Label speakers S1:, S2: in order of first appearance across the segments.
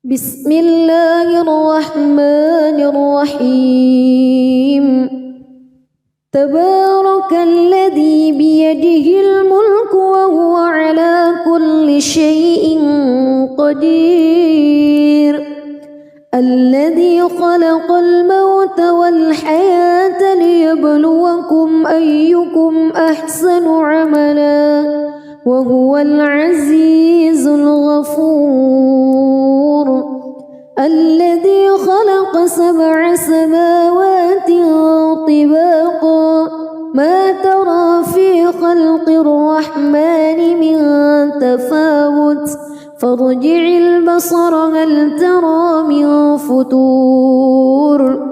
S1: بسم الله الرحمن الرحيم تبارك الذي بيده الملك وهو على كل شيء قدير الذي خلق الموت والحياة ليبلوكم أيكم أحسن عملا وهو العزيز الغفور الذي خلق 7 سماوات طباقا ما ترى في خلق الرحمن من تفاوت فارجع البصر هل ترى من فتور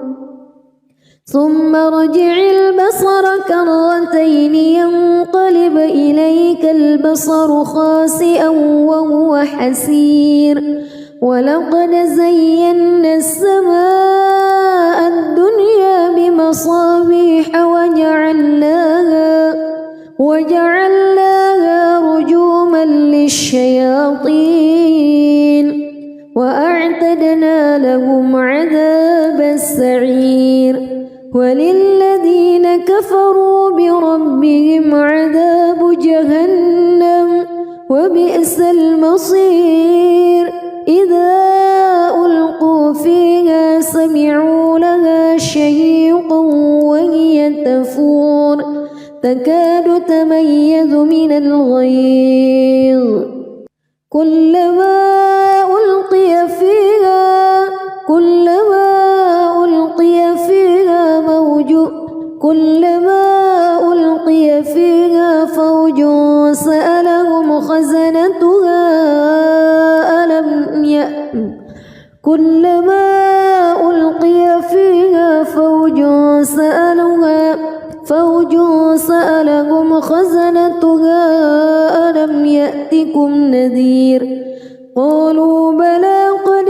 S1: ثم ارجع البصر كرتين ينقلب إليك البصر خاسئا وهو حسير ولقد زينا السماء الدنيا بمصابيح وجعلناها رجوما للشياطين وأعتدنا لهم عذاب السعير وللذين كفروا بربهم عذاب جهنم وبئس المصير إذا ألقوا فيها سمعوا لها شهيقا وهي تفور تكاد تميز من الغيظ كلما ألقي فيها فوج سألهم خزنتها ألم يأتكم نذير قالوا بلى قد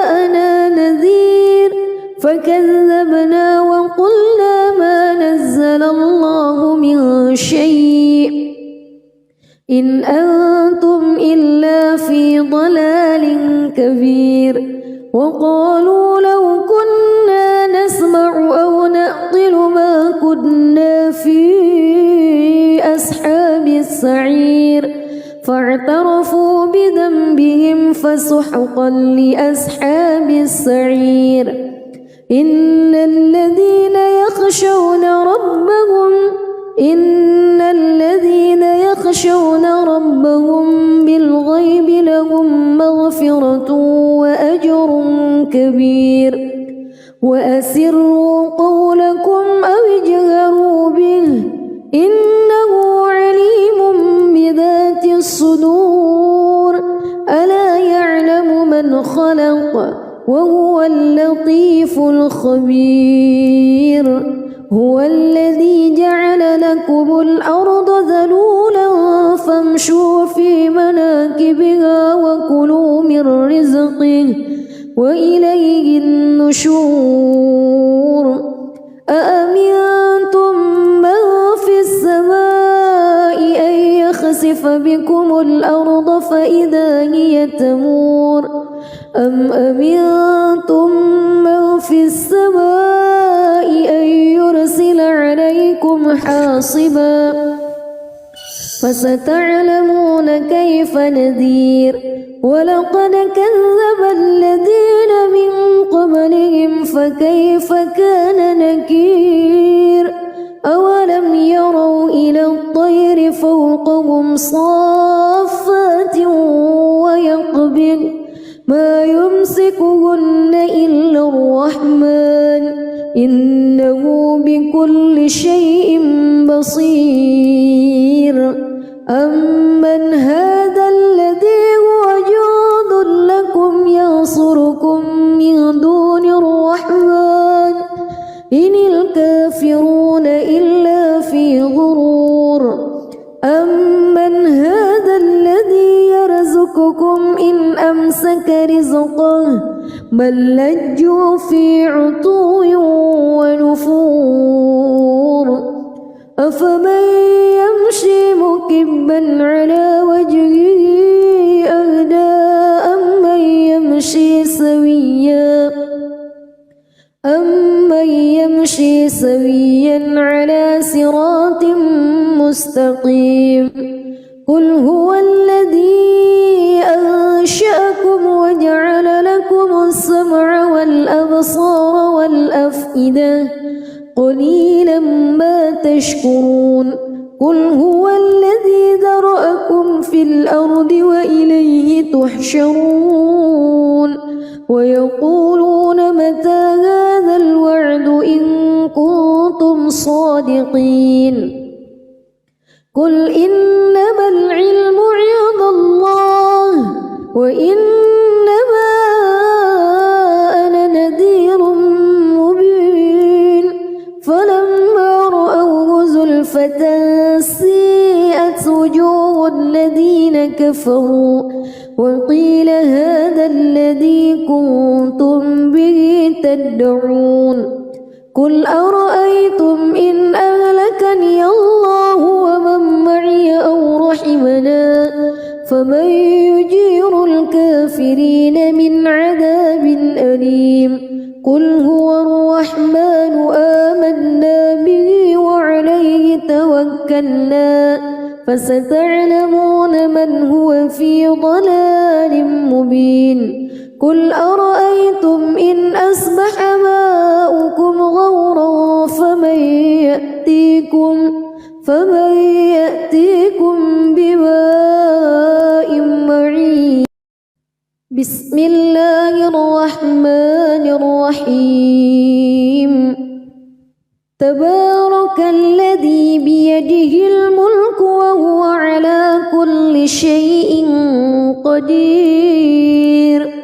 S1: جاءنا نذير فكذبنا وقلنا ما نزل الله من شيء إن أنتم إلا في ضلال كبير وقالوا لو كنا نسمع أو نعقل ما كنا في أصحاب السعير فاعترفوا بذنبهم فسحقا لأصحاب السعير إن الذين يخشون ربهم بالغيب لهم مغفرة وأجر كبير وأسروا قولكم أو اجهروا به إنه عليم بذات الصدور ألا يعلم من خلق وهو اللطيف الخبير هو الذي جعل لكم الأرض ذلولا فامشوا في مناكبها وكلوا من رزقه وإليه النشور أأمنتم من في السماء أن يخسف بكم الأرض فإذا هي تمور أم أمنتم من في السماء أن يرسل عليكم حاصبا فستعلمون كيف نذير ولقد كذب الذين من قبلهم فكيف كان نكير أولم يروا إلى الطير فوقهم صافات ويقبض ما يمسكهن إلا الرحمن إنه بكل شيء بصير أمن هذا الذي هو جند لكم ينصركم من دون الرحمن إن الكافرون إلا في غرور أمن هذا الذي يرزقكم إن أمسك رزقه بل لجوا في عتو ونفور أفمن يمشي مكبا على وجهه أهدى سويا على صراط مستقيم قل هو الذي أنشأكم وجعل لكم السمع والأبصار والأفئدة قليلا ما تشكرون قل هو الذي ذرأكم في الأرض وإليه تحشرون ويقولون متى هذا الوعد إن كنتم صادقين قل إنما العلم عند الله وإنما أنا نذير مبين فلما رأوه زلفة سيئت وجوه الذين كفروا وقيل هذا الذي كنتم به تدعون قل أرأيتم إن أهلكني الله ومن معي أو رحمنا فمن يجير الكافرين من عذاب أليم قل هو الرحمن آمنا به وعليه توكلنا فستعلمون من هو في ضلال مبين قل أرأيتم إن أصبح ماؤكم غورا فمن يأتيكم بماء معين بسم الله الرحمن الرحيم تبارك الذي بيده الملك وهو على كل شيء قدير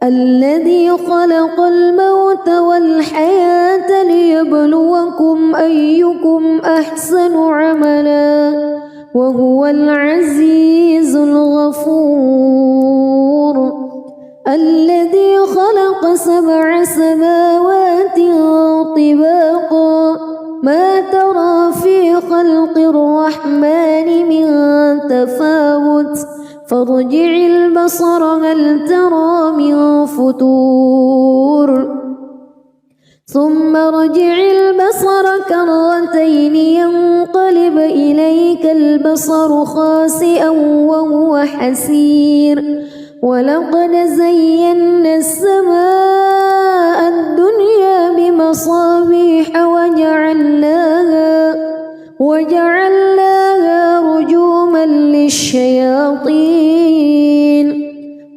S1: الذي خلق الموت والحياة ليبلوكم أيكم أحسن عملا وهو العزيز الغفور الذي خلق 7 سماوات طباقا ما ترى في خلق الرحمن من تفاوت فارجع البصر هل ترى من فتور ثم ارجع البصر كرتين ينقلب إليك البصر خاسئا وهو حسير ولقد زينا السماء الدنيا بمصابيح وجعلناها رجوما للشياطين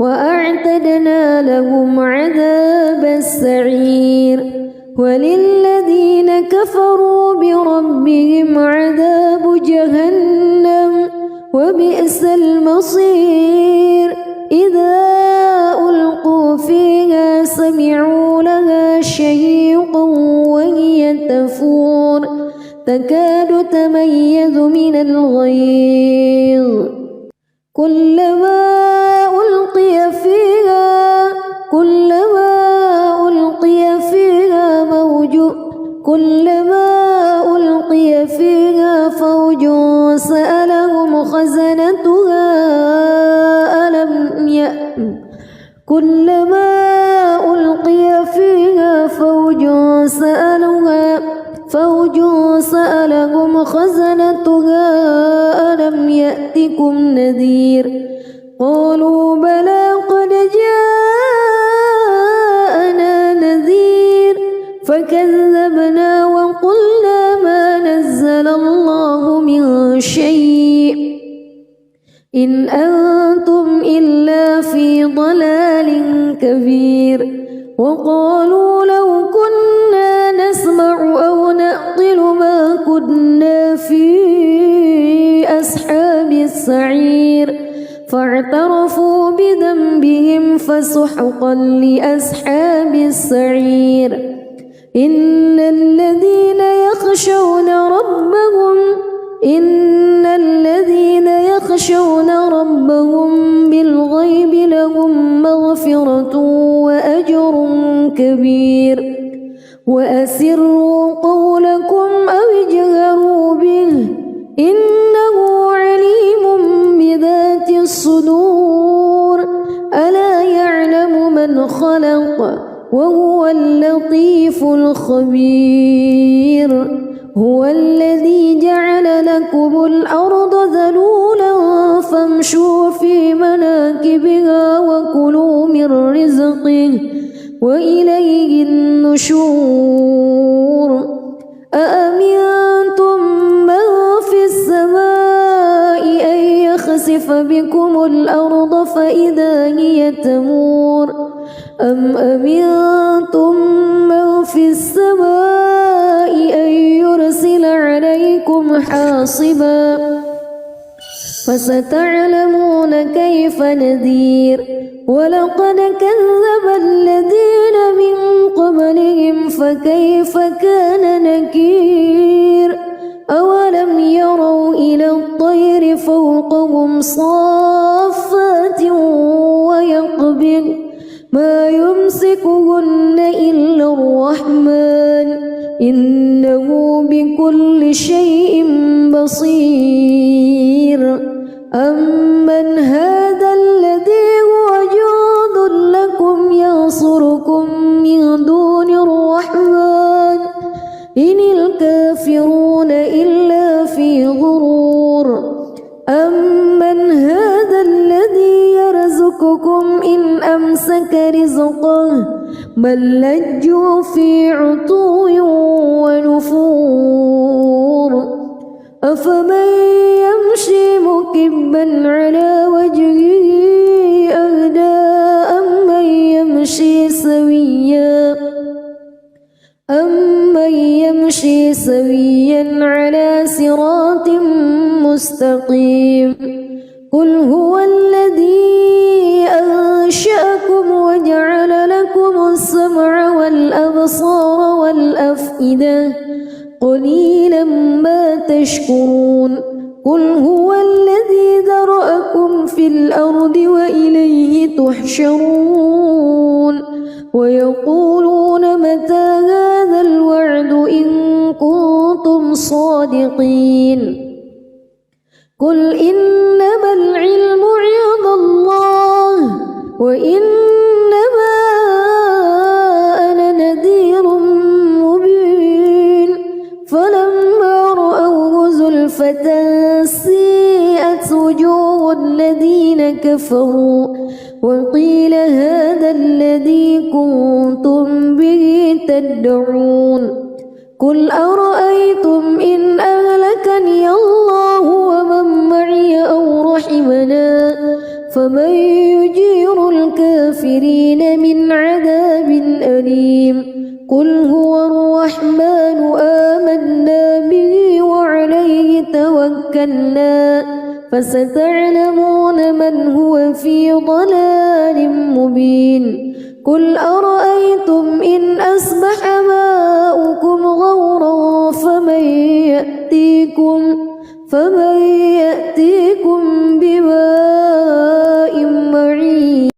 S1: وأعتدنا لهم عذاب السعير وللذين كفروا بربهم عذاب جهنم وبئس المصير إذا ألقوا فيها سمعوا لها شهيقا وهي تفور تكاد تميز من الغيظ كلما ألقي فيها فوج سألهم خزنتها كلما ألقي فيها فوج سألهم خزنتها ألم يأتكم نذير قالوا بلى قد جاءنا نذير فكذبنا وقلنا ما نزل الله من شيء إن أنتم إلا في ضلال كبير وقالوا لو كنا نسمع أو نعقل ما كنا في أصحاب السعير فاعترفوا بذنبهم فسحقا لأصحاب السعير إن الذين يخشون ربهم بالغيب لهم مغفرة وأجر كبير وأسروا قولكم أو اجهروا به إنه عليم بذات الصدور ألا يعلم من خلق وهو اللطيف الخبير هو الذي جعل لكم الأرض ذلولا فامشوا في مناكبها وكلوا من رزقه وإليه النشور أأمنتم من في السماء أن يخسف بكم الأرض فإذا هي تمور أم أمنتم من في السماء أن يرسل عليكم حاصبا فستعلمون كيف نذير ولقد كذب الذين من قبلهم فكيف كان نكير أولم يروا إلى الطير فوقهم صافات ويقبض ما يمسكهن إلا الرحمن إنه بكل شيء بصير أمن هذا الذي هو جند لكم ينصركم من دون الرحمن إن الكافرون إلا في غرور أمن هذا الذي يرزقكم إن أمسك رزقه بل لجوا في عتو ونفور أفمن يمشي مكبا على وجهه أهدى أمن يمشي سويا على صراط مستقيم قل هو الذي أنشأكم وجعل لكم السمع والأبصار والأفئدة قليلا ما تشكرون قل هو الذي ذرأكم في الأرض وإليه تحشرون ويقولون متى هذا الوعد إن كنتم صادقين قل إنما العلم عند الله وإنما أنا نذير مبين فلما رأوه زلفة سيئت وجوه الذين كفروا وقيل هذا الذي كنتم به تدعون قل أرأيتم إن أهلكني الله ومن معي أو رحمنا فمن يجير الكافرين من عذاب أليم قل هو الرحمن آمنا به وعليه توكلنا فستعلمون من هو في ضلال مبين قل أرأيتم إن أصبح ماؤكم غورا فمن يأتيكم بماء معين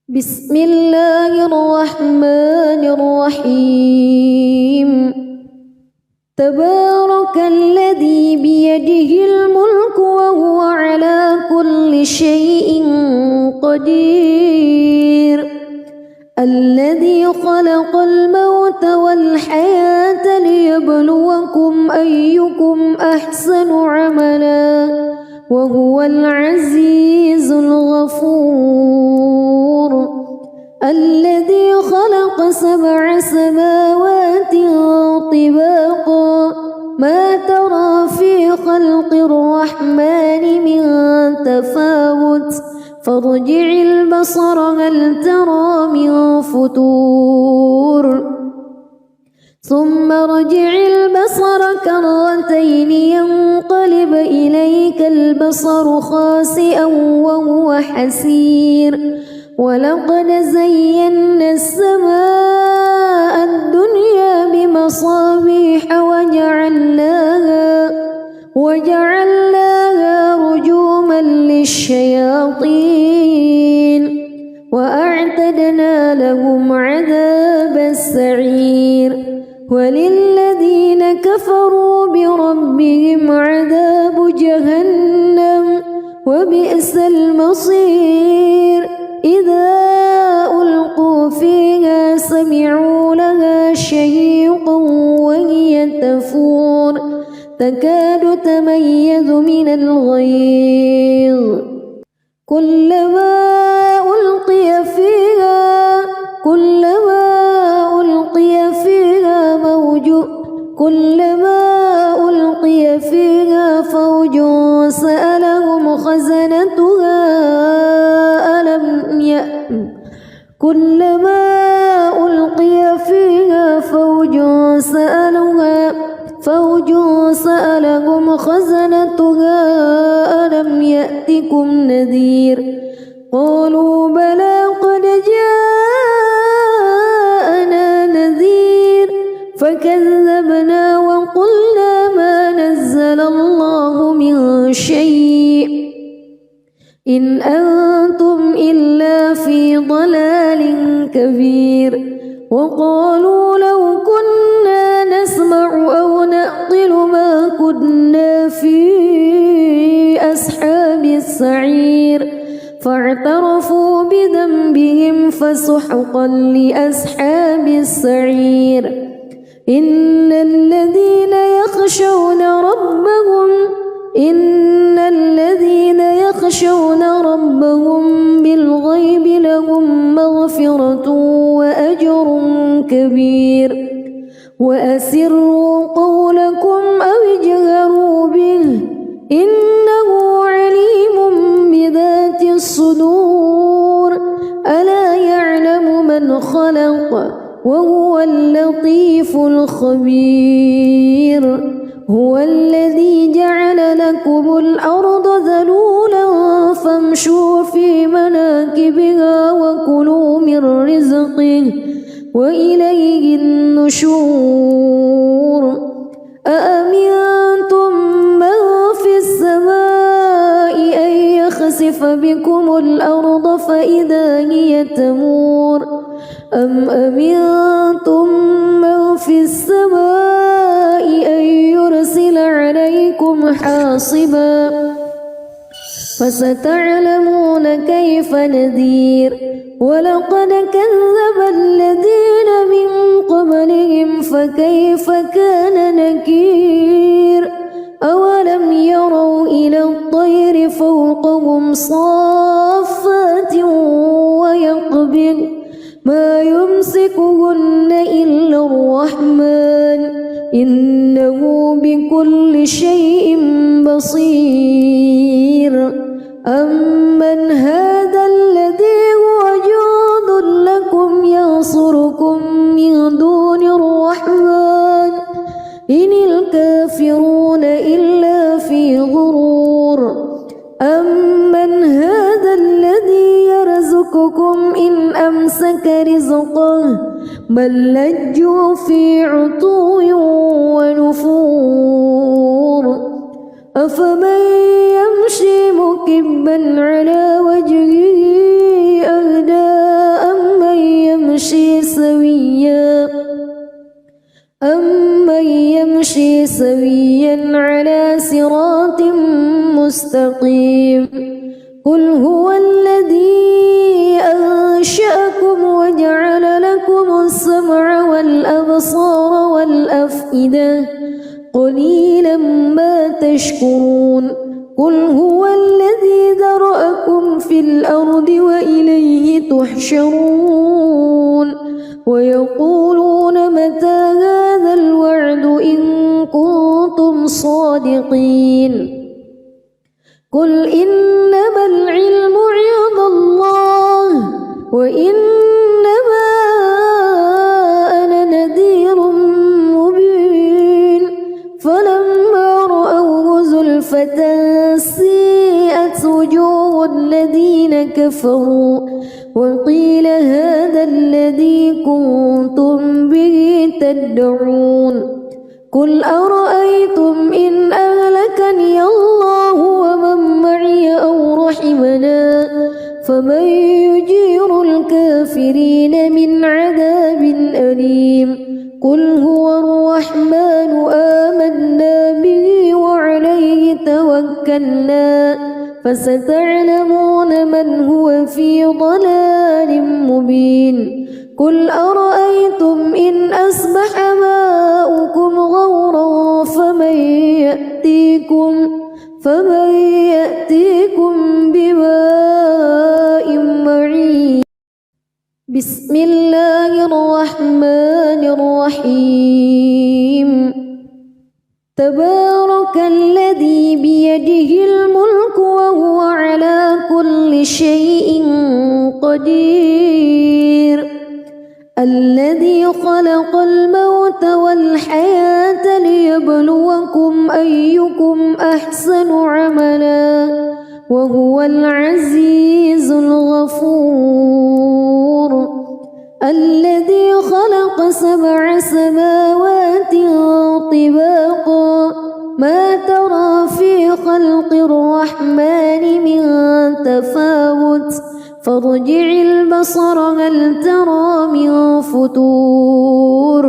S1: بسم الله الرحمن الرحيم تبارك الذي بيده الملك وهو على كل شيء قدير الذي خلق الموت والحياة ليبلوكم أيكم أحسن عملا وهو العزيز الغفور الذي خلق 7 سماوات طباقا ما ترى في خلق الرحمن من تفاوت فارجع البصر هل ترى من فتور ثم ارجع البصر كرتين ينقلب إليك البصر خاسئا وهو حسير ولقد زينا السماء الدنيا بمصابيح وجعلناها رجوما للشياطين وأعتدنا لهم عذاب السعير وللذين كفروا بربهم عذاب جهنم وبئس المصير إذا ألقوا فيها تكاد تميز من الغيظ كلما ألقي فيها فوج سألهم خزنتها ألم يأتكم نذير قالوا بلى قد جاءنا نذير فكذبنا وقلنا ما نزل الله من شيء إن أنتم إلا في ضلال كبير وقالوا لو كنا نسمع أو نعقل ما كنا في أصحاب السعير فاعترفوا بذنبهم فسحقا لأصحاب السعير إن الذين يخشون ربهم بالغيب لهم مغفرة وأجر كبير وأسروا قولكم أو اجهروا به إنه عليم بذات الصدور ألا يعلم من خلق وهو اللطيف الخبير هو الذي جعل لكم الأرض ذلولا فامشوا في مناكبها وكلوا من رزقه وإليه النشور أأمنتم من في السماء أن يخسف بكم الأرض فإذا هي تمور أم أمنتم من في السماء أن يرسل عليكم حاصبا فستعلمون كيف نذير ولقد كذب الذين من قبلهم فكيف كان نكير أولم يروا إلى الطير فوقهم صافات ويقبض ما يمسكهن إلا الرحمن إنه بكل شيء بصير أمن هذا الذي هو جند لكم ينصركم من دون الرحمن إن الكافرون إلا في غرور أمن هذا الذي يرزقكم إن أمسك رزقه بل لجوا في عتو ونفور أفمن يمشي مكبا على وجهه أهدى أمن يمشي سويا على صراط مستقيم قل هو الذي أنشأكم وجعل لكم السمع والأبصار والأفئدة قليلا ما تشكرون قل هو الذي ذرأكم في الأرض وإليه تحشرون ويقولون متى هذا الوعد إن كنتم صادقين قل إنما العلم عند الله وإنما أنا نذير مبين فلما رأوه زلفة سيئت وجوه الذين كفروا وقيل هذا الذي كنتم به تدعون قل أرأيتم إن أهلكني الله ومن معي أو رحمنا فمن يجير الكافرين من عذاب أليم قل هو الرحمن آمنا به وعليه توكلنا فستعلمون من هو في ضلال مبين قل أرأيتم إن أصبح ماؤكم غورا فمن يأتيكم بماء معين. بسم الله الرحمن الرحيم. تبارك الذي بيده الملك وهو على كل شيء قدير. الذي خلق الموت والحياة ليبلوكم أيكم أحسن عملا وهو العزيز الغفور. الذي خلق 7 سماوات طباقا ما ترى في خلق الرحمن من تفاوت فارجع البصر هل ترى من فتور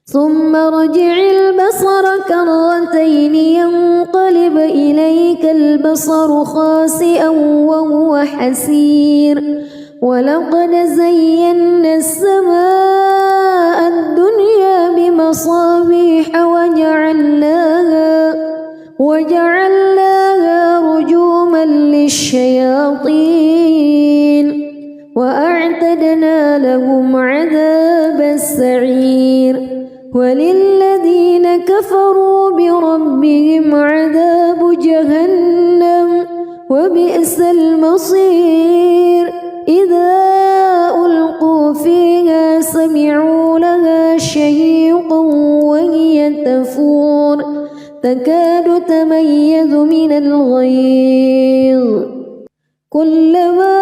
S1: ثم ارجع البصر كرتين ينقلب إليك البصر خاسئا وهو حسير. ولقد زينا السماء الدنيا بمصابيح وجعلناها رجوما للشياطين وأعتدنا لهم عذاب السعير. وللذين كفروا بربهم عذاب جهنم وبئس المصير. إذا ألقوا فيها سمعوا لها شهيقا وهي تفور تكاد تميز من الغيظ. كلما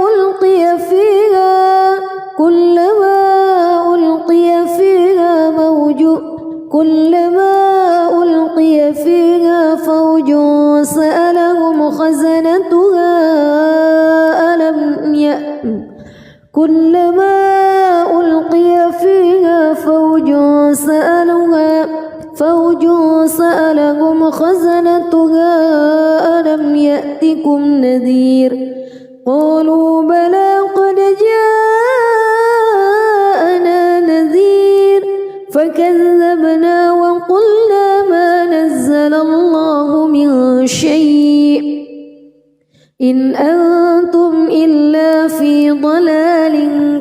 S1: ألقي فيها فوج سألهم خزنتها ألم يأتكم نذير. قالوا بلى قد جاءنا نذير فكذبنا وقلنا ما نزل الله من شيء إن أنتم إلا في ضلال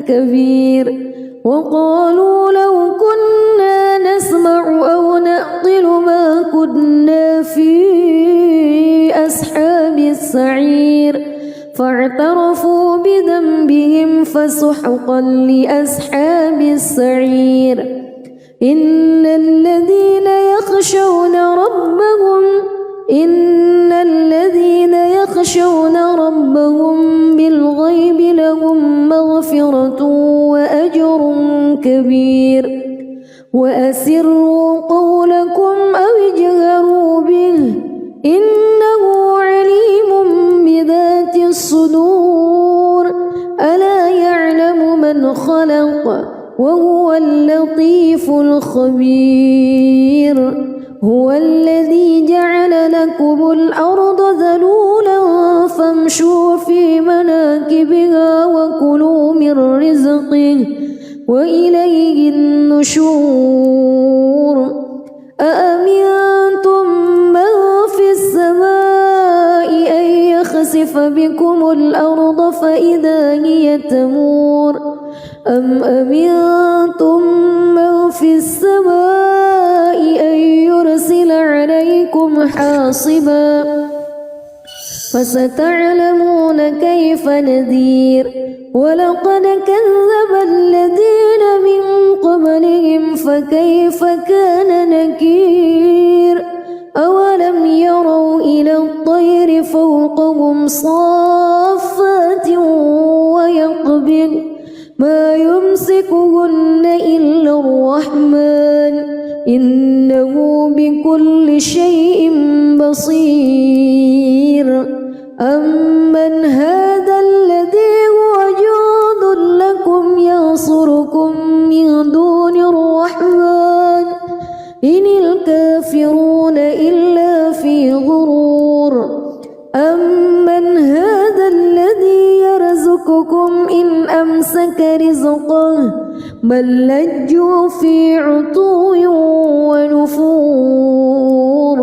S1: كبير. وقالوا لو كنا نسمع أو نعقل ما كنا في أصحاب السعير فاعترفوا بذنبهم فسحقا لأصحاب السعير. إن الذين يخشون ربهم بالغيب لهم مغفرة وأجر كبير. وأسروا قولكم أو اجهروا به إنه عليم بذات الصدور. ألا يعلم من خلق وهو اللطيف الخبير. هو الذي جعل لكم الأرض ذلولا فامشوا في مناكبها وكلوا من رزقه وإليه النشور. أأمنتم من في السماء أن يخسف بكم الأرض فإذا هي تمور أم أمنتم من في السماء أن يرسل عليكم حاصبا فستعلمون كيف نذير. ولقد كذب الذين من قبلهم فكيف كان نكير. أولم يروا إلى الطير فوقهم صافات ويقبض ما يمسكهن إلا الرحمن إنه بكل شيء بصير. أمن هذا الذي هو جند لكم ينصركم من دون الرحمن إن الكافرون إلا في غرور. أمن هذا الذي يرزقكم إن أمسك رزقه بل لجوا في عتو ونفور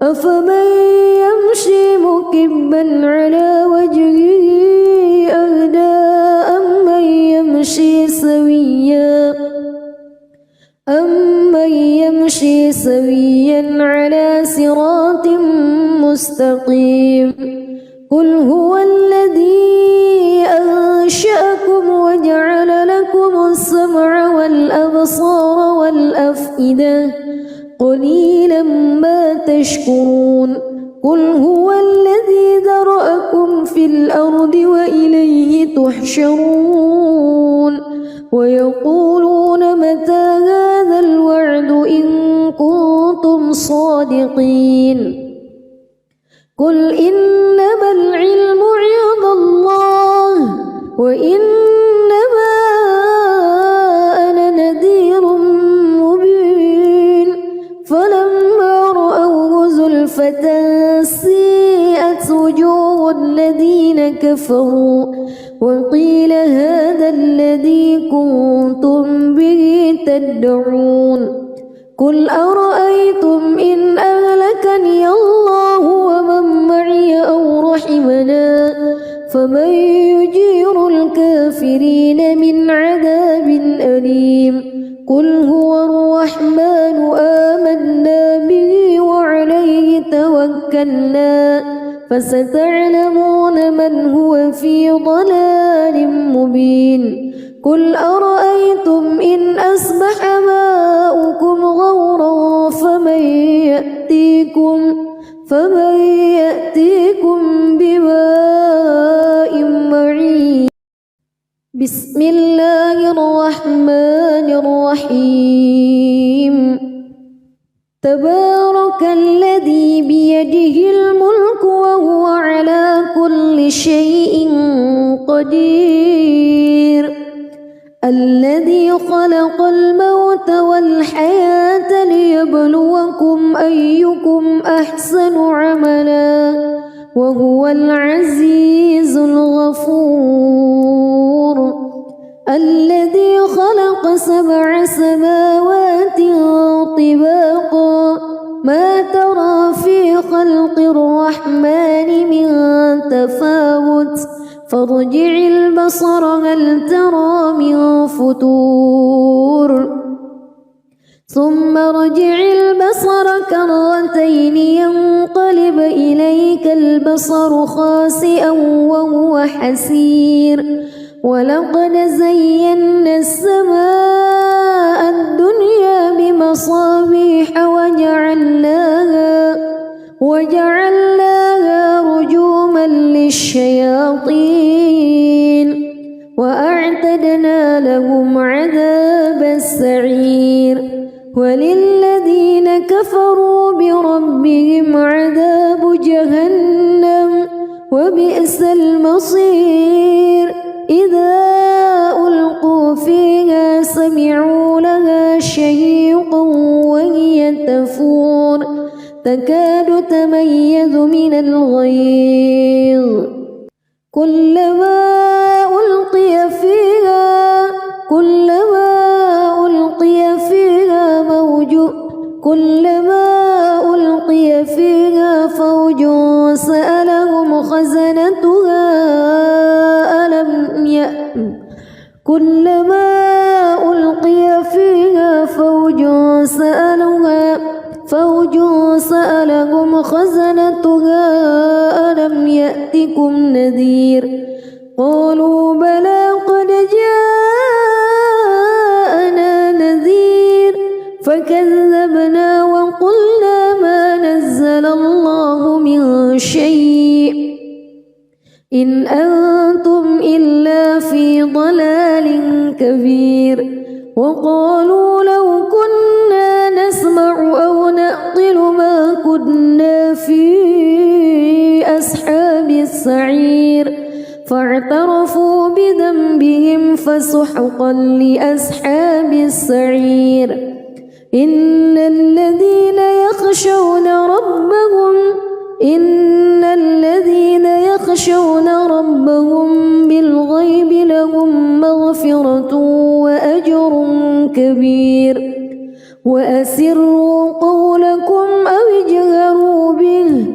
S1: أفمن يمشي مكبا على وجهه أهدى أمن يمشي سويا على صراط مستقيم قل هو الذي أنشأكم وجعل لكم السمع والأبصار والأفئدة قليلا ما تشكرون قل هو الذي ذرأكم في الأرض وإليه تحشرون ويقولون متى هذا الوعد إن كنتم صادقين قل إنما العلم عند الله وإنما أنا نذير مبين فلما رأوه زلفة سيئت وجوه الذين كفروا وقيل هذا الذي كنتم به تدعون قل أرأيتم إن أهلكني الله ومن معي أو رحمنا فمن يجير الكافرين من عذاب أليم قل هو الرحمن آمنا به وعليه توكلنا فستعلمون من هو في ضلال مبين قل أرأيتم إن أصبح ماؤكم غورا فمن يأتيكم بماء معين بسم الله الرحمن الرحيم تبارك الذي بيده الملك وهو على كل شيء قدير الذي خلق الموت والحياة ليبلوكم أيكم أحسن عملا وهو العزيز الغفور الذي خلق 7 سماوات طباقا ما ترى في خلق الرحمن من تفاوت فارجع البصر هل ترى من فتور ثم ارجع البصر كرتين ينقلب إليك البصر خاسئا وهو حسير ولقد زينا السماء الدنيا بمصابيح وجعلناها رجوما للشياطين وأعتدنا لهم عذاب السعير وللذين كفروا بربهم عذاب جهنم وبئس المصير إذا ألقوا فيها سمعوا لها شهيقا وهي تفور تكاد تميز من الغيظ كلما ألقي فيها فوج سألهم خزنتها ألم يأتكم نذير قالوا بلى قد جاءنا نذير فكذبنا وقلنا ما نزل الله من شيء إن أنتم إلا في ضلال كبير وقالوا لو كنا نسمع أو نعقل ما كنا في أصحاب السعير فاعترفوا بذنبهم فسحقا لأصحاب السعير إن الذين يخشون ربهم بالغيب لهم كبير وأسروا قولكم أو اجهروا به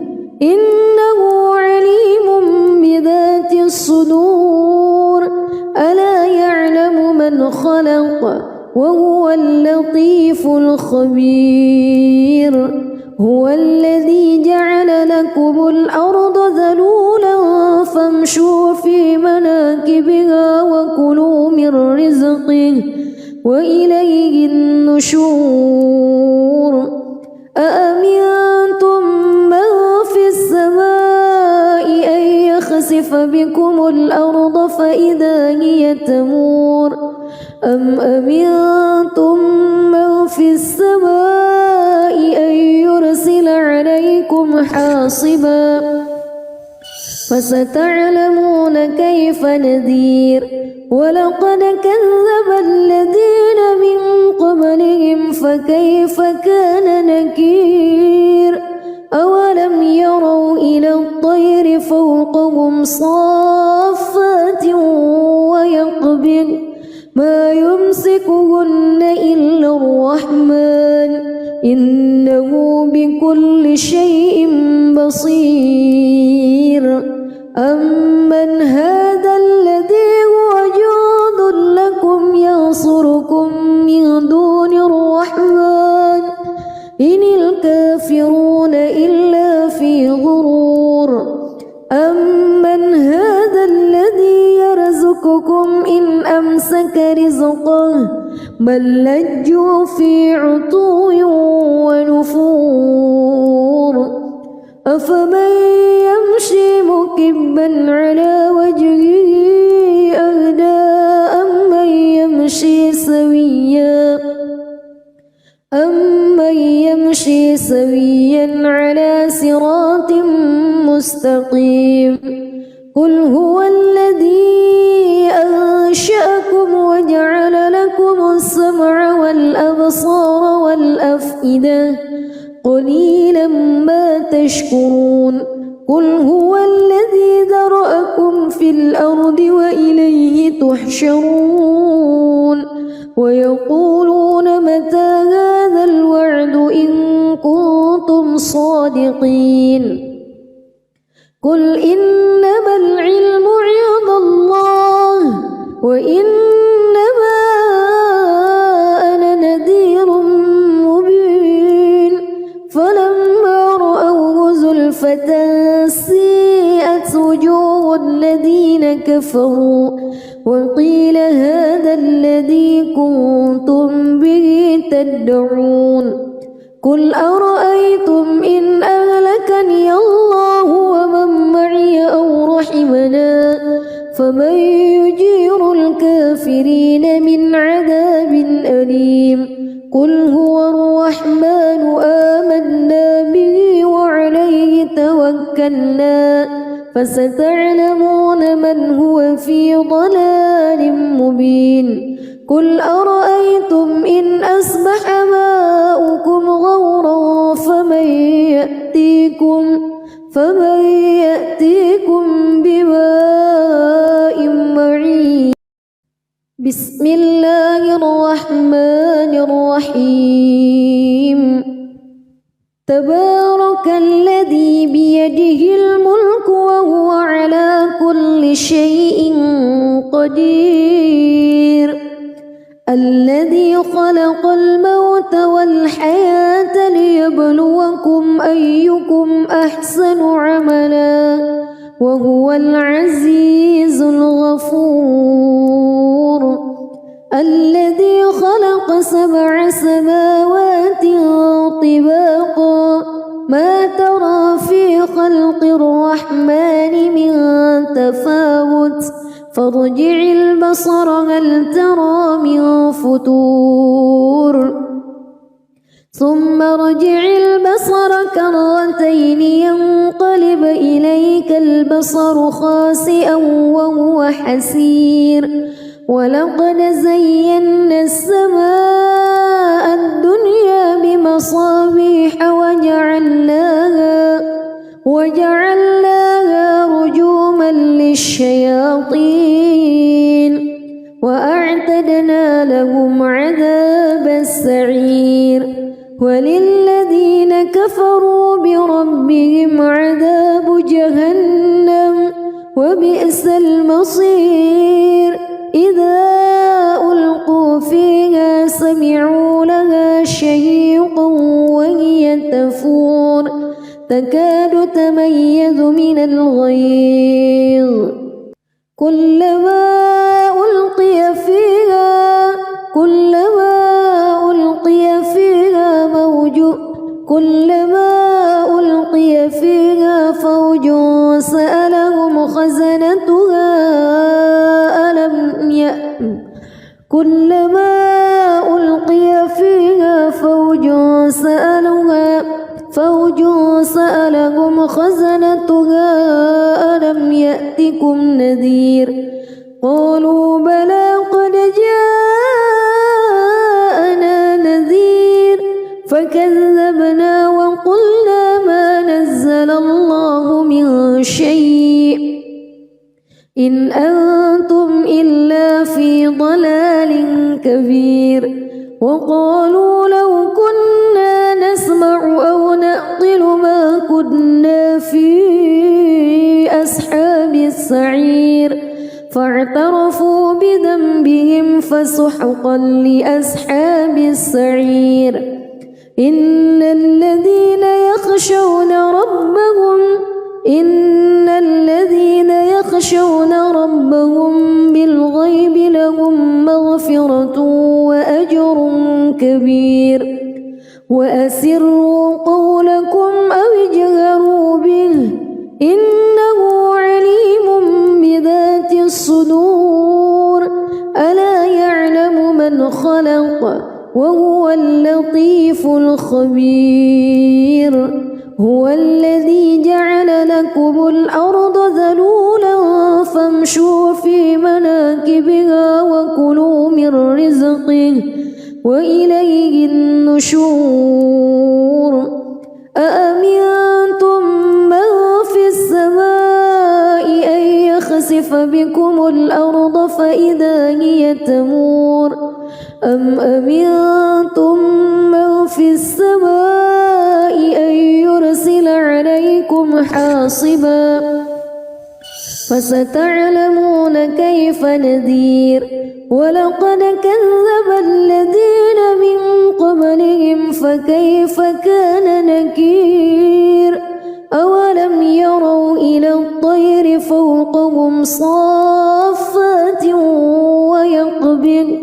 S1: إنه عليم بذات الصدور ألا يعلم من خلق وهو اللطيف الخبير هو الذي جعل لكم الأرض ذلولا فامشوا في مناكبها وكلوا من رزقه وإليه النشور أأمنتم من في السماء أن يخسف بكم الأرض فإذا هي تمور أم أمنتم من في السماء أن يرسل عليكم حاصبا فستعلمون كيف نذير ولقد كذب الذين من قبلهم فكيف كان نكير أولم يروا إلى الطير فوقهم صافات ويقبض ما يمسكهن إلا الرحمن إنه بكل شيء بصير أمن هذا الذي هو جند لكم ينصركم من دون الرحمن إن الكافرون إلا في غرور أمن هذا الذي يرزقكم إن أمسك رزقه بل لجوا في عتو ونفور أفمن يمشي مكبا على وجهه أهدى أمن يمشي سويا على صراط مستقيم قل هو الذي أنشأكم وجعل لكم السمع والأبصار والأفئدة قليلا ما تشكرون قل هو الذي ذرأكم في الأرض وإليه تحشرون ويقولون متى هذا الوعد إن كنتم صادقين قل إنما العلم عند الله وإنما أنا نذير مبين فلما رأوه زلفة سيئت وجوه الذين كفروا وقيل هذا الذي كنتم به تدعون قل أرأيتم إن أهلكني الله ومن معي أو رحمنا فمن يجير الكافرين من عذاب أليم قل هو الرحمن آمنا به وعليه توكلنا فستعلمون من هو في ضلال مبين قل أرأيتم إن أصبح ماؤكم غورا فمن يأتيكم بماء معين بسم الله الرحمن الرحيم تبارك الذي بيده الملك وهو على كل شيء قدير الذي خلق الموت والحياة ليبلوكم أيكم أحسن عملا وهو العزيز الغفور الذي خلق 7 سماوات طباقا ما ترى في خلق الرحمن من تفاوت فارجع البصر هل ترى من فتور ثم ارجع البصر كرتين ينقلب إليك البصر خاسئا وهو حسير ولقد زينا السماء الدنيا بمصابيح وجعلناها رجوما للشياطين وأعتدنا لأعتدنا لهم عذاب السعير وللذين كفروا بربهم عذاب جهنم وبئس المصير إذا ألقوا فيها سمعوا لها شهيقا وهي تفور تكاد تميز من الغيظ كلما ألقي فيها فوج سألهم خزنتها ألم يأتكم نذير قالوا بلى قد جاءنا نذير فكذبنا وقلنا ما نزل الله من شيء إن أنتم إلا في ضلال كبير وقالوا لو كنا نسمع أو نعقل ما كنا في أصحاب السعير فاعترفوا بذنبهم فسحقا لأصحاب السعير إن الذين يخشون ربهم بالغيب لهم مغفرة وأجر كبير وأسروا قولكم أو اجهروا به إنه عليم بذات الصدور ألا يعلم من خلق وهو اللطيف الخبير هو الذي جعل لكم الأرض ذلولا فامشوا في مناكبها وكلوا من رزقه وإليه النشور أأمنتم من في السماء أن يخسف بكم الأرض فإذا هي تمور أم أمنتم من في السماء أن يرسل عليكم حاصبا فستعلمون كيف نذير ولقد كذب الذين من قبلهم فكيف كان نكير أولم يروا إلى الطير فوقهم صافات ويقبض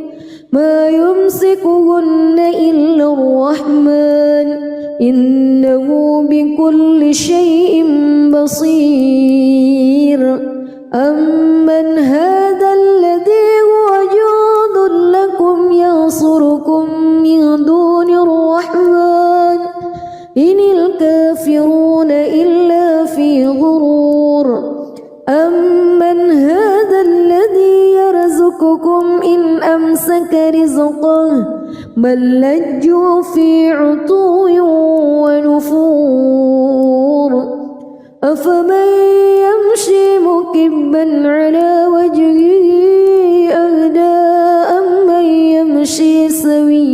S1: ما يمسكهن إلا الرحمن إنه بكل شيء بصير أمن هذا الذي هو جند لكم ينصركم من دون الرحمن إن الكافرون إلا في غرور أمن هذا الذي يرزقكم إن أمسك رزقه بل لجوا في عتو ونفور أفمن يمشي مكبا على وجهه أهدى أمن يمشي سويا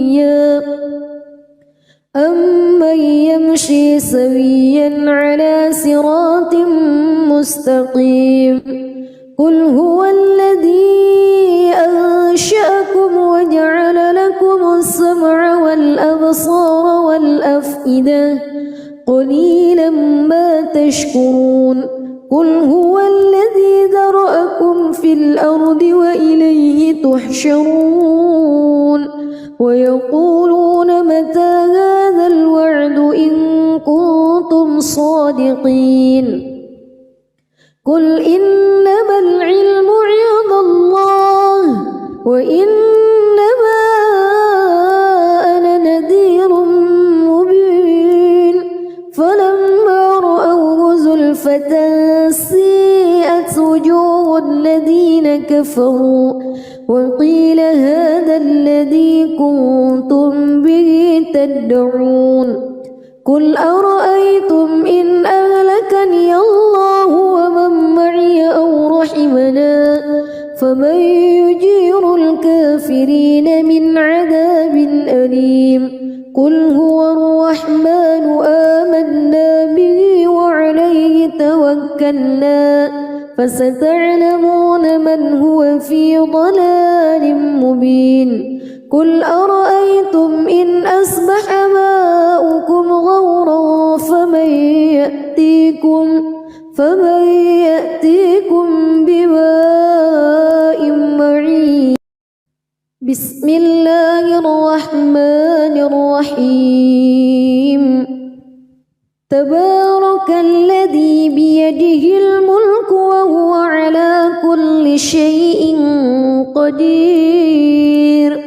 S1: على صراط مستقيم قل هو الذي أنشأكم وجعل لكم السمع والأبصار والأفئدة قليلا ما تشكرون قل هو الذي ذرأكم في الأرض وإليه تحشرون ويقولون متى هذا الوعد إن كنتم صادقين قل إنما العلم عند الله وإنما أنا نذير مبين فلما رأوه زلفة سيئت وجوه الذين كفروا وقيل هذا الذي كنتم به تدعون قل أرأيتم إن أهلكني الله ومن معي أو رحمنا فمن يجير الكافرين الكافرين من عذاب أليم قل هو الرحمن آمنا به وعليه توكلنا فستعلمون من هو في ضلال مبين قل أرأيتم إن أصبح ماؤكم غورا فمن يأتيكم بماء معين بسم الله الرحمن الرحيم تبارك الذي بيده الملك وهو على كل شيء قدير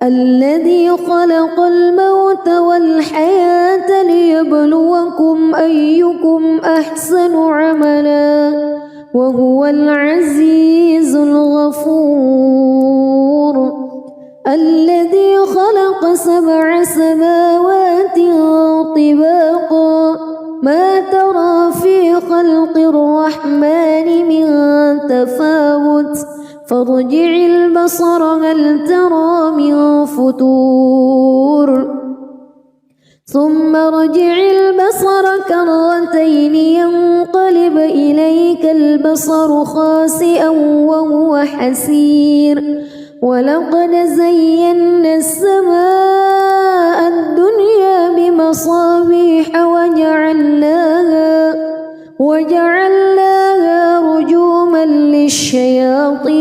S1: الذي خلق الموت والحياة ليبلوكم أيكم أحسن عملا وهو العزيز الغفور الذي خلق 7 سماوات طباقا ما ترى في خلق الرحمن من تفاوت فارجع البصر هل ترى من فتور ثم ارجع البصر كرتين ينقلب إليك البصر خاسئا وهو حسير ولقد زينا السماء الدنيا بمصابيح وجعلناها رجوما للشياطين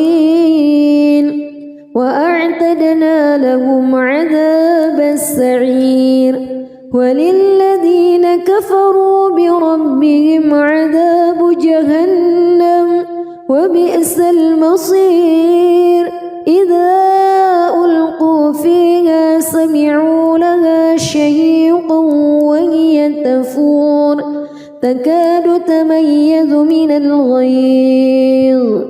S1: وأعتدنا لهم عذاب السعير وللذين كفروا بربهم عذاب جهنم وبئس المصير إذا ألقوا فيها سمعوا لها شهيقا وهي تفور تكاد تميز من الغيظ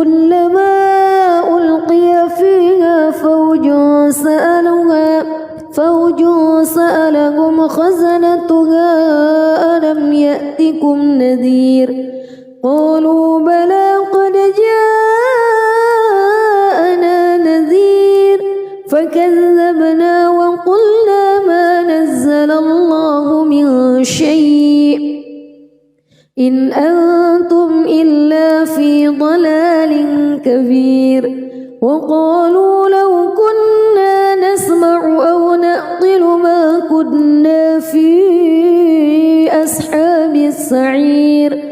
S1: كلما ألقي فيها فوج سألهم خزنتها ألم يأتكم نذير قالوا بلى قد جاءنا نذير فكذبنا وقلنا ما نزل الله من شيء إن أنتم إلا في ضلال كبير وقالوا لو كنا نسمع أو نعقل ما كنا في أصحاب السعير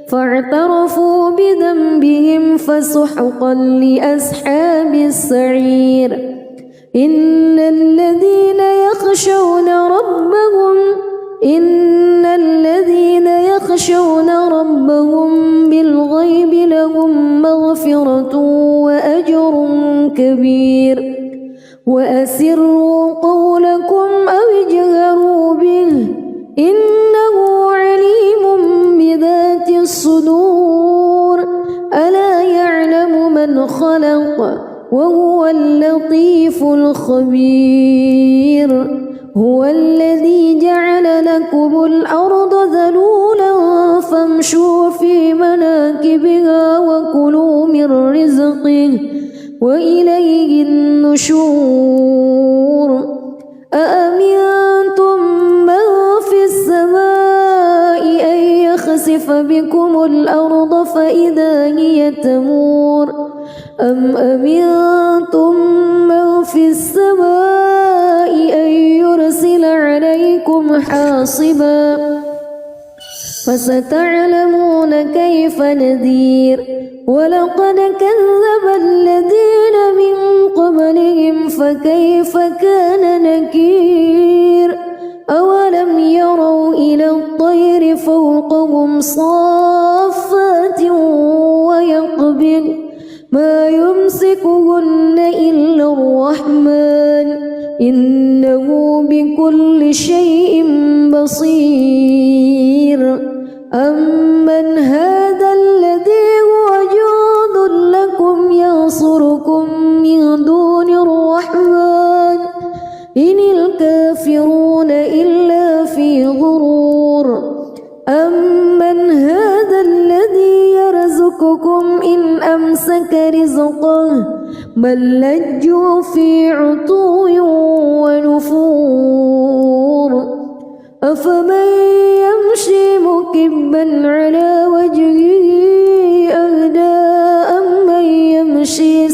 S1: فاعترفوا بذنبهم فسحقا لأصحاب السعير إن الذين يخشون ربهم بالغيب لهم مغفرة وأجر كبير وأسروا قولكم أو اجهروا به إنه عليم بذات الصدور ألا يعلم من خلق وهو اللطيف الخبير هو الذي جعل لكم الأرض ذلولا فامشوا في مناكبها وكلوا من رزقه وإليه النشور أأمنتم من في السماء أن يخسف بكم الأرض فإذا هي تمور أم أمنتم من في السماء أن يرسل عليكم حاصبا فستعلمون كيف نذير ولقد كذب الذين من قبلهم فكيف كان نكير أولم يروا إلى الطير فوقهم صافات ويقبض ما يمسكهن إلا الرحمن إنه بكل شيء بصير أمن هذا الذي هو جند أمن هذا الذي يرزقكم إن أمسك رزقه بل لجوا في عتو ونفور أفمن يمشي مكبا على وجهه أهدى أمن يمشي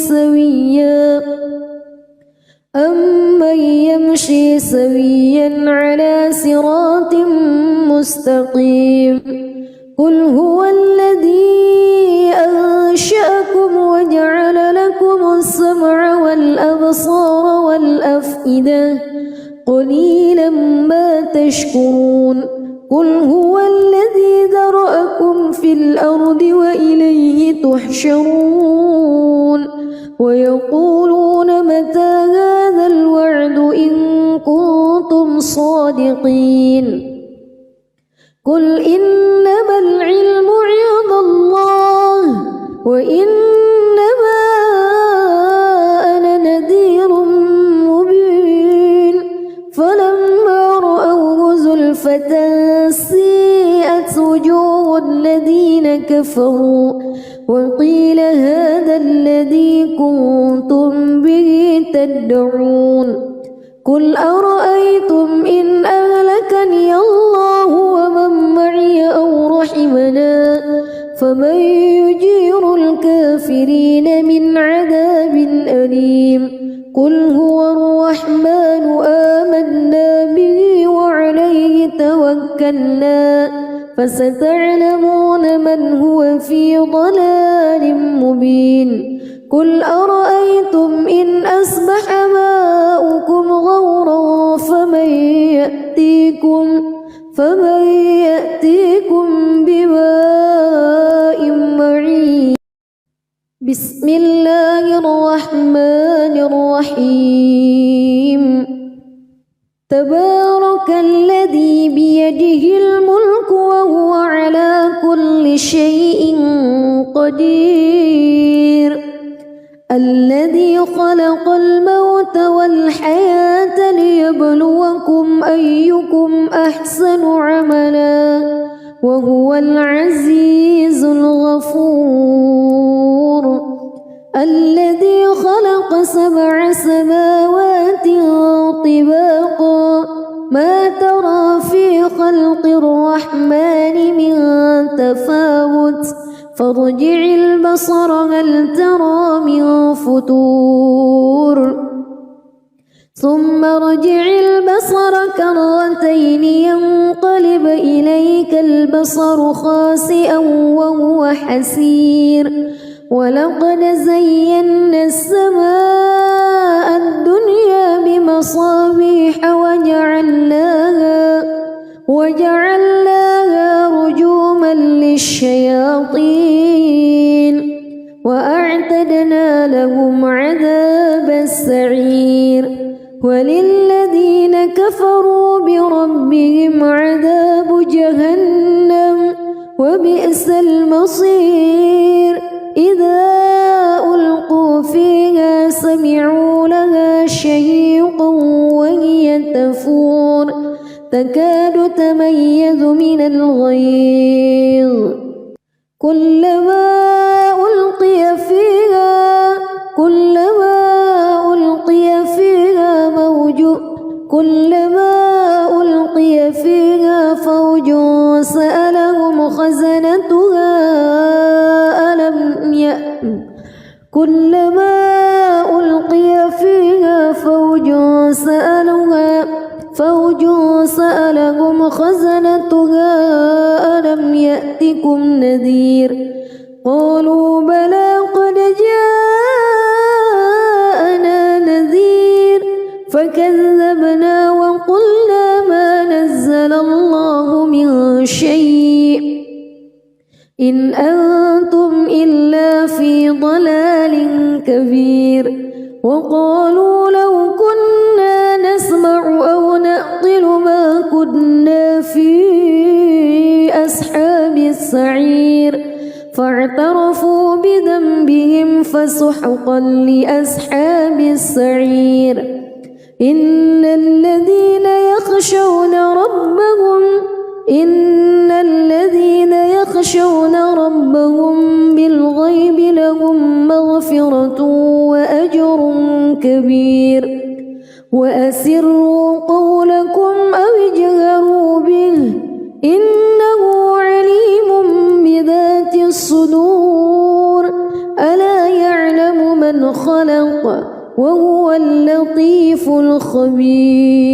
S1: سويا على صراط مستقيم قل هو الذي أنشأكم وجعل لكم السمع والأبصار والأفئدة قليلا ما تشكرون قل هو الذي ذرأكم في الأرض وإليه تحشرون ويقولون متى هذا الوعد إن كنتم صادقين قل إنما العلم عند الله وإنما أنا نذير مبين فلما رأوه زلفة سيئت وجوه الذين كفروا وقيل هذا الذي كنتم به تدعون قل أرأيتم إن أهلكني الله ومن معي أو رحمنا فمن يجير الكافرين من عذاب أليم قل هو الرحمن آمنا به وعليه توكلنا فستعلمون من هو في ضلال مبين قل أرأيتم إن أصبح ماؤكم غورا فمن يأتيكم بماء معين بسم الله الرحمن الرحيم تبارك الذي بيده الملك وهو على كل شيء قدير الذي خلق الموت والحياة ليبلوكم أيكم أحسن عملا وهو العزيز الغفور الذي خلق 7 سماوات طباقا ما ترى في خلق الرحمن من تفاوت فارجع البصر هل ترى من فتور ثم ارجع البصر كرتين ينقلب إليك البصر خاسئا وهو حسير ولقد زينا السماء الدنيا بمصابيح وجعلناها رجوما للشياطين وأعتدنا لهم عذاب السعير وللذين كفروا بربهم عذاب جهنم وبئس المصير إذا ألقوا فيها سمعوا لها شهيقا وهي تفور تكاد تميز من الغيظ كلما ألقي فيها فوج سألهم خزنتها ألم يأتكم نذير قالوا بلى قد جاءنا نذير فكذبنا وقلنا ما نزل الله من شيء إن أنتم إلا في ضلال كبير وقالوا لو كنا نسمع أو نعقل ما كنا في أصحاب السعير فاعترفوا بذنبهم فسحقا لأصحاب السعير إن الذين يخشون ربهم إن الذين يخشون ربهم بالغيب لهم مغفرة وأجر كبير وأسروا قولكم أو اجهروا به إنه عليم بذات الصدور ألا يعلم من خلق وهو اللطيف الخبير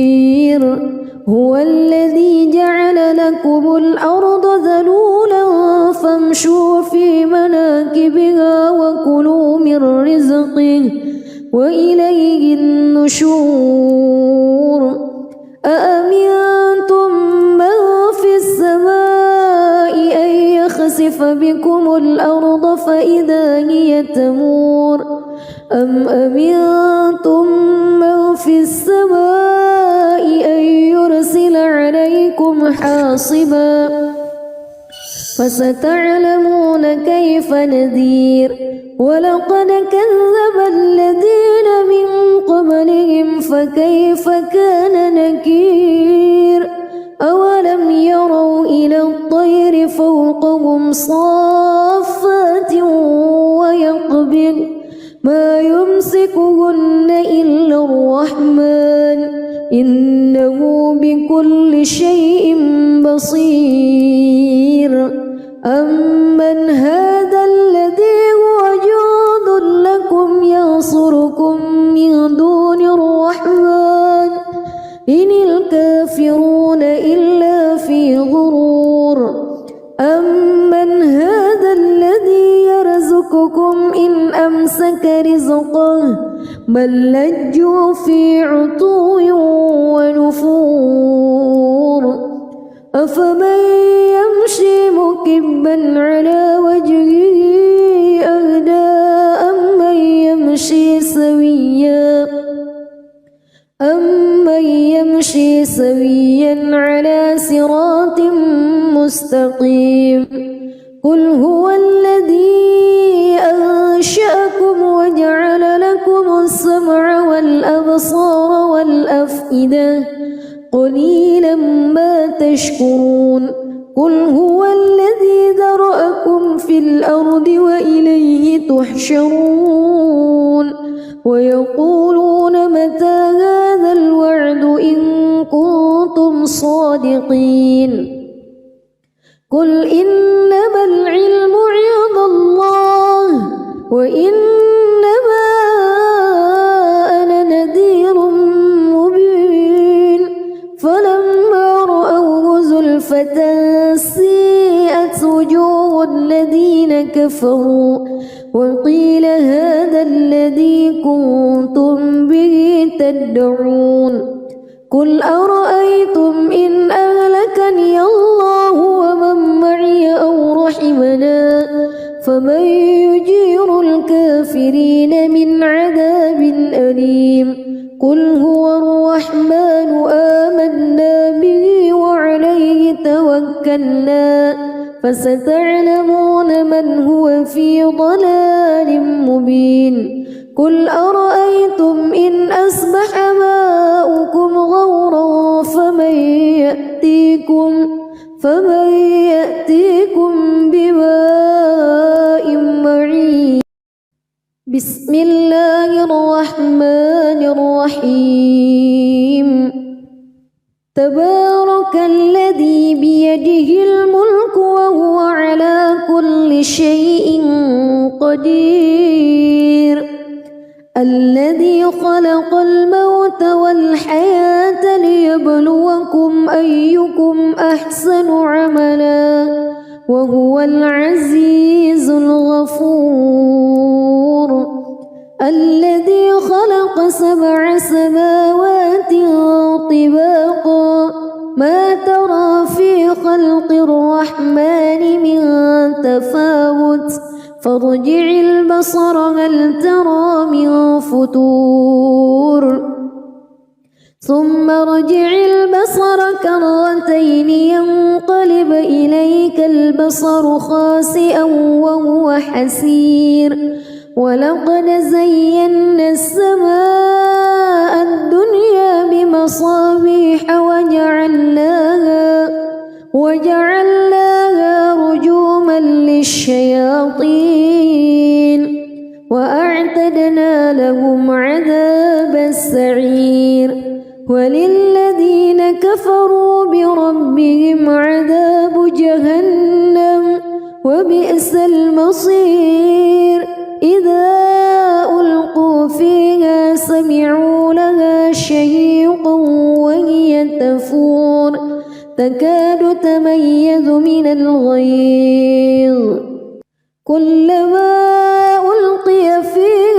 S1: هو الذي جعل لكم الأرض ذلولا فامشوا في مناكبها وكلوا من رزقه وإليه النشور أأمنتم من في السماء أن يخسف بكم الأرض فإذا هي تمور أم أمنتم من في السماء أن يرسل عليكم حاصبا فستعلمون كيف نذير ولقد كذب الذين من قبلهم فكيف كان نكير أولم يروا إلى الطير فوقهم صافات ويقبض ما يمسكهن إلا الرحمن إنه بكل شيء بصير أمن هذا الذي هو جند لكم ينصركم من دون الرحمن إن الكافرون إلا في غرور أمن هذا الذي يرزقكم إن أمسك رزقه بل لجوا في عتو ونفور أفمن يمشي مكبا على وجهه أهدى أمن يمشي سويا على صراط مستقيم قل هو الذي أنشأكم وجعل لكم السمع والأبصار والأفئدة قليلا ما تشكرون قل هو الذي ذرأكم في الأرض وإليه تحشرون ويقولون متى هذا الوعد إن كنتم صادقين قل إنما العلم عند الله وإنما أنا نذير مبين فلما رأوه زلفة سيئت وجوه الذين كفروا وقيل هذا الذي كنتم به تدعون قل أرأيتم إن أهلكني الله ومن معي أو رحمنا فمن يجير الكافرين من عذاب أليم قل هو الرحمن آمنا به وعليه توكلنا فستعلمون من هو في ضلال مبين قل أرأيتم إن أصبح ماؤكم غورا فمن يأتيكم بماء معين بسم الله الرحمن الرحيم تبارك الذي بيده الملك وهو على كل شيء قدير الذي خلق الموت والحياة ليبلوكم أيكم أحسن عملا وهو العزيز الغفور الذي خلق 7 سماوات طباقا ما ترى في خلق الرحمن من تفاوت فارجع البصر هل ترى من فتور ثم ارجع البصر كرتين ينقلب إليك البصر خاسئا وهو حسير ولقد زينا السماء الدنيا بمصابيح وجعلناها رجوما للشياطين وأعتدنا لهم عذاب السعير وللذين كفروا بربهم عذاب جهنم وبئس المصير إذا ألقوا فيها سمعوا لها شهيقا وهي تفور تكاد تميز من الغيظ كلما ألقي فيها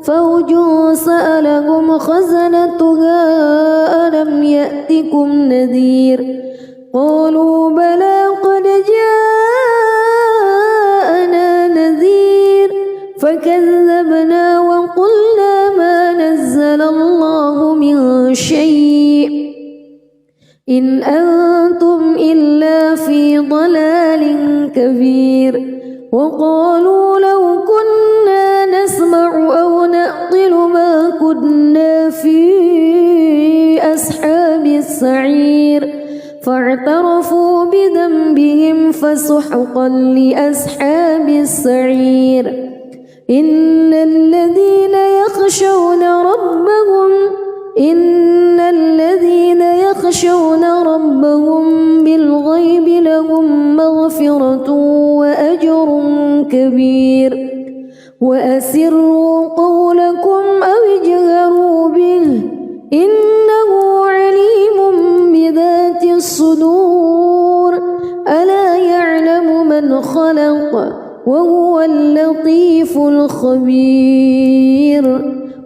S1: فوج سألهم خزنتها ألم يأتكم نذير قالوا بلى قد جاءنا نذير فكذبنا وقلنا ما نزل الله من شيء إن أنتم إلا في ضلال كبير وقالوا لو كنا نسمع أو نعقل ما كنا في أصحاب السعير فاعترفوا بذنبهم فسحقا لأصحاب السعير إن الذين يخشون ربهم بالغيب لهم مغفرة وأجر كبير وأسروا قولكم أو اجهروا به إنه عليم بذات الصدور ألا يعلم من خلق وهو اللطيف الخبير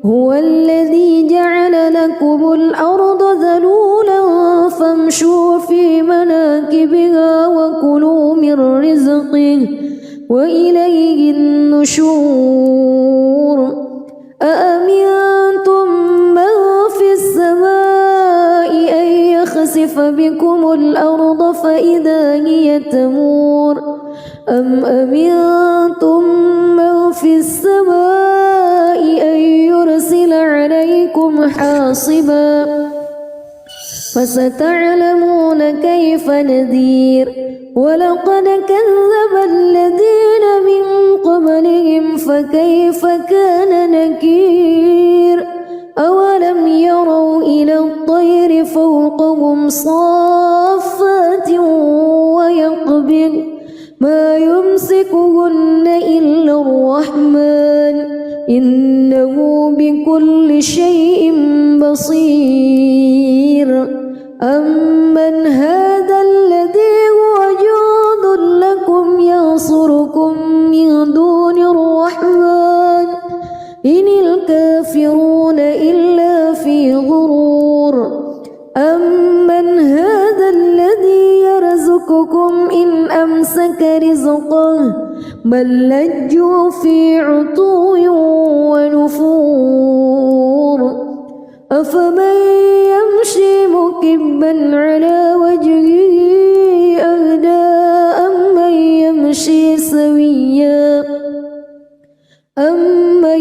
S1: هو الذي جعل لكم الأرض ذلولا فامشوا في مناكبها وكلوا من رزقه وإليه النشور أأمنتم من في السماء أن يخسف بكم الأرض فإذا هي تمور أم أمنتم من في السماء أن يرسل عليكم حاصبا فستعلمون كيف نذير ولقد كذب الذين من قبلهم فكيف كان نكير أولم يروا إلى الطير فوقهم صافات ويقبض ما يمسكهن إلا الرحمن إنه بكل شيء بصير أمن هذا الذي هو جند لكم ينصركم من دون الرحمن إن الكافرون إلا في غرور أمن هذا الذي يرزقكم إن أمسك رزقه بل لجوا في عتو ونفور أفمن يمشي مكبا على وجهه أهدى أمن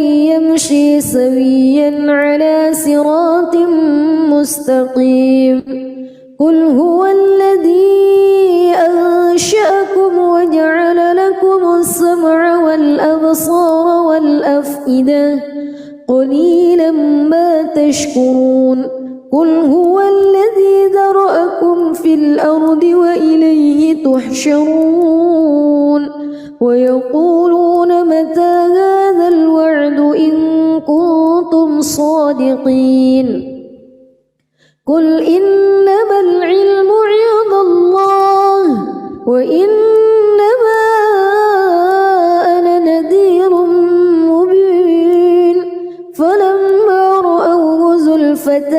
S1: يمشي سويا على صراط مستقيم قل هو الذي أنشأكم وجعل لكم السمع والأبصار والأفئدة قليلا ما تشكرون قل هو الذي ذرأكم في الأرض وإليه تحشرون ويقولون متى هذا الوعد إن كنتم صادقين قل إنما العلم عند الله وإنما أنا نذير مبين فلما رأوه زلفة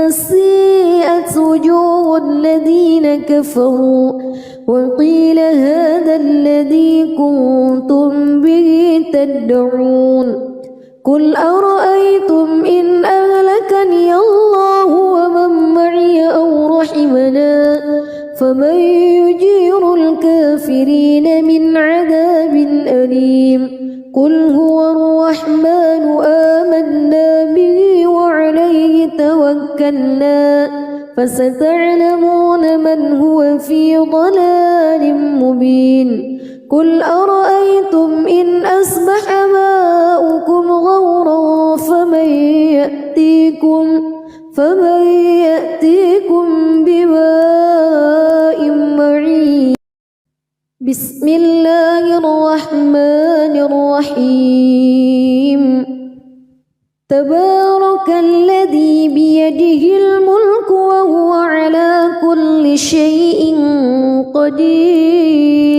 S1: سيئت وجوه الذين كفروا وقيل هذا الذي كنتم به تدعون قل أرأيتم إن أهلكني أهلكني الله ومن معي أو رحمنا فمن يجير الكافرين من عذاب أليم قل هو الرحمن آمنا به وعليه توكلنا فستعلمون من هو في ضلال مبين قل أرأيتم إن أصبح ماؤكم غورا فمن يأتيكم بماء معين بسم الله الرحمن الرحيم تبارك الذي بيده الملك وهو على كل شيء قدير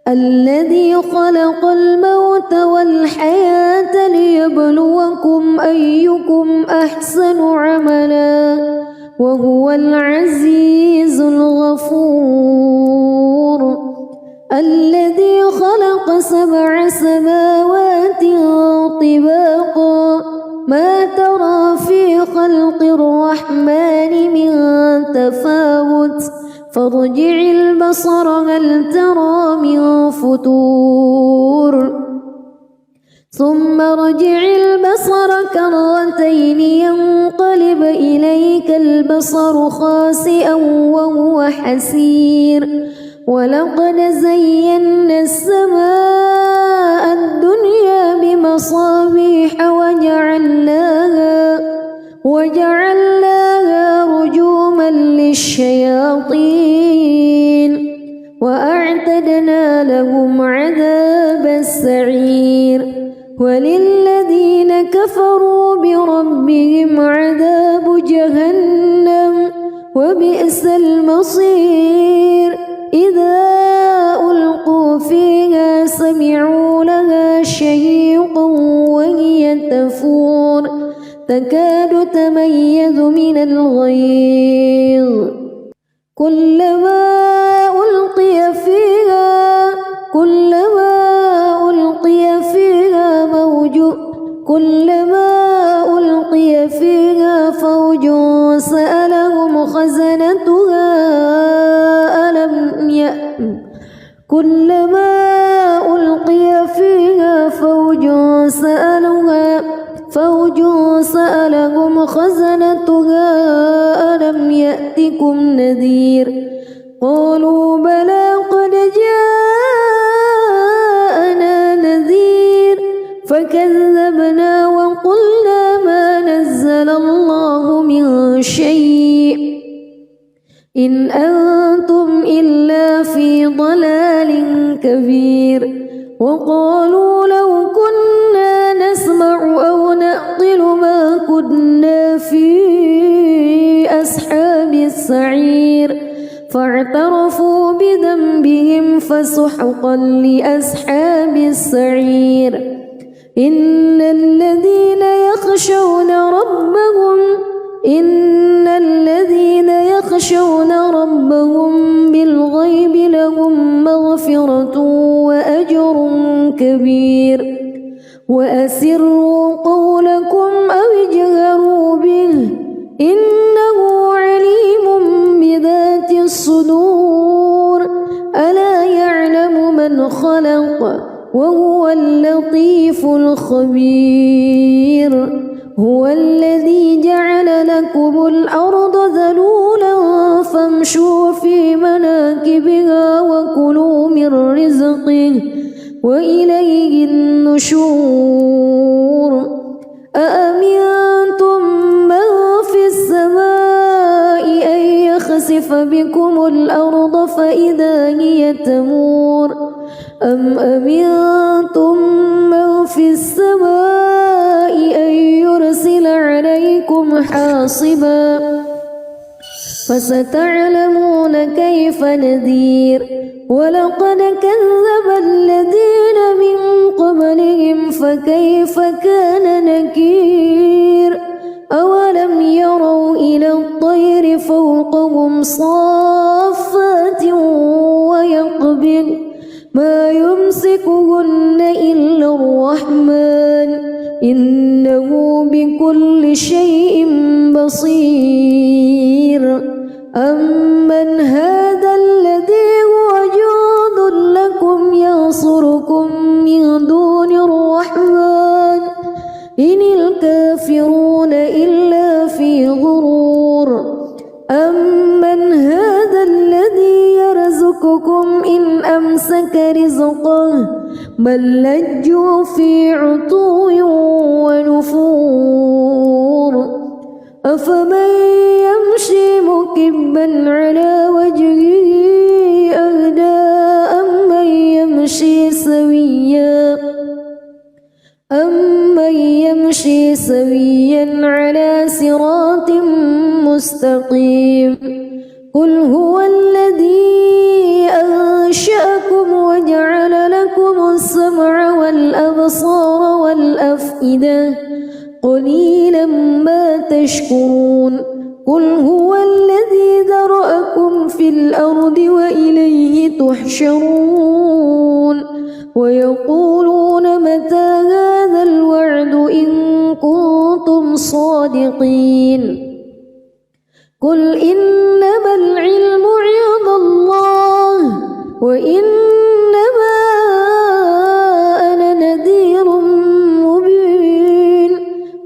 S1: الذي خلق الموت والحياة ليبلوكم أيكم أحسن عملا وهو العزيز الغفور الذي خلق 7 سماوات طباقا ما ترى في خلق الرحمن من تفاوت فارجع البصر هل ترى من فتور ثم ارجع البصر كرتين ينقلب إليك البصر خاسئا وهو حسير ولقد زينا السماء الدنيا بمصابيح وجعلناها رجوما للشياطين وأعتدنا لهم عذاب السعير وللذين كفروا بربهم عذاب جهنم وبئس المصير إذا ألقوا فيها سمعوا لها شهيقا وهي تفور تكاد تميز من الغيظ كلما ألقي فيها فوج سألهم خزنتها ألم يأتكم نذير قالوا بلى قد جاءنا نذير فكذبنا وقلنا ما نزل الله من شيء إن أنتم إلا في ضلال كبير وقالوا لو كنا نسمع أو نعقل ما كنا في أصحاب السعير فاعترفوا بذنبهم فسحقا لأصحاب السعير إن الذين يخشون ربهم بالغيب لهم مغفرة وأجر كبير وأسروا قولكم أو اجهروا به إنه عليم بذات الصدور ألا يعلم من خلق وهو اللطيف الخبير هو الذي جعل لكم الأرض ذلولا فامشوا في مناكبها وكلوا من رزقه وإليه النشور أأمنتم من في السماء أن يخسف بكم الأرض فإذا هي تمور أم أمنتم من في السماء أن يرسل عليكم حاصبا فستعلمون كيف نذير ولقد كذب الذين من قبلهم فكيف كان نكير أولم يروا إلى الطير فوقهم صافات ويقبض ما يمسكهن إلا الرحمن إنه بكل شيء بصير أمن هذا الذي هو جند لكم ينصركم من دون الرحمن إن الكافرون إلا في غرور أمن هذا الذي يرزقكم إن أمسك رزقه بل لجوا في عتو ونفور أفمن يمشي مكبا على وجهه أهدى أمن يمشي سويا على صراط مستقيم قل هو الذي أنشأكم وجعل لكم السمع والأبصار والأفئدة قليلا ما تشكرون قل هو الذي ذرأكم في الأرض وإليه تحشرون ويقولون متى هذا الوعد إن كنتم صادقين قل إنما العلم عند الله وإنما أنا نذير مبين